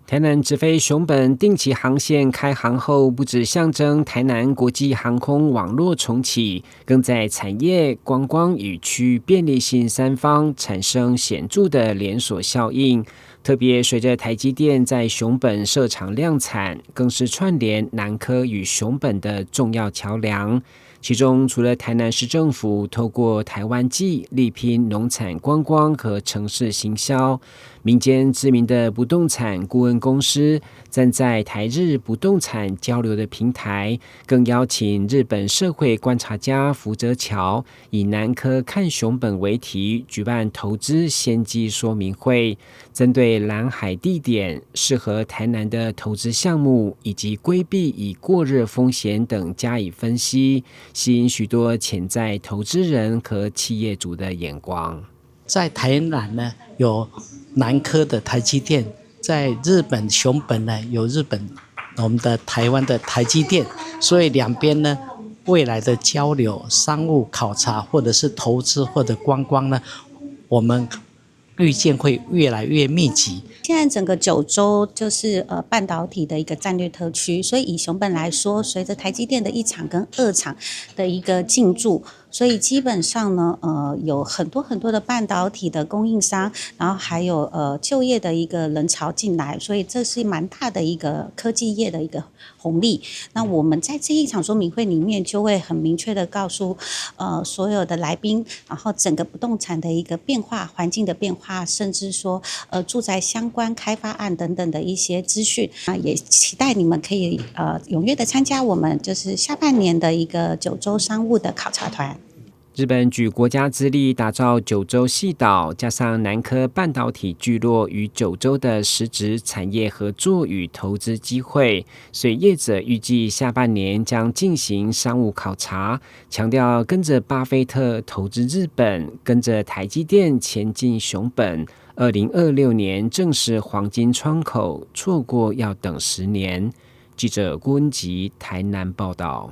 台南直飛熊本定期航線開航後，不只象徵台南國際航空網絡重啟，更在產業、觀光與區便利性三方產生顯著的連鎖效應。特別隨着台積電在熊本設廠量產，更是串聯南科與熊本的重要橋樑。其中，除了台南市政府透過台灣季力拼農產觀光和城市行銷，民間知名的不動產顧問公司站在台日不動產交流的平台，更邀請日本社會觀察家福澤橋以南科看熊本為題，舉辦投資先機說明會，針對藍海地點、適合台南的投資項目以及規避已過熱風險等加以分析，吸引許多潛在投資人和企業主的眼光。在台南呢，有南科的台積電；在日本熊本呢，有日本我們的台灣的台積電。所以兩邊呢，未來的交流、商務考察，或者是投資或者觀光呢，我們預見會越來越密集。現在整個九州就是半導體的一個戰略特區，所以以熊本來說，隨着台積電的1廠跟2廠的一個進駐，所以基本上呢，有很多的半導體的供應商，然後還有就業的一個人潮進來，所以這是蠻大的一個科技業的一個紅利。那我們在這一場說明會裡面就會很明確的告訴所有的來賓，然後整個不動產的一個變化、環境的變化，甚至說住宅相關開發案等等的一些資訊啊，也期待你們可以踴躍的參加我們就是下半年的一個九州商務的考察團。日本舉國家之力打造九州細島，加上南科半導體聚落與九州的實質產業合作與投資機會，所以業者預計下半年將進行商務考察，強調跟着巴菲特投資日本，跟着台積電前進熊本，2026年正是黃金窗口，錯過要等10年。記者郭文吉台南報道。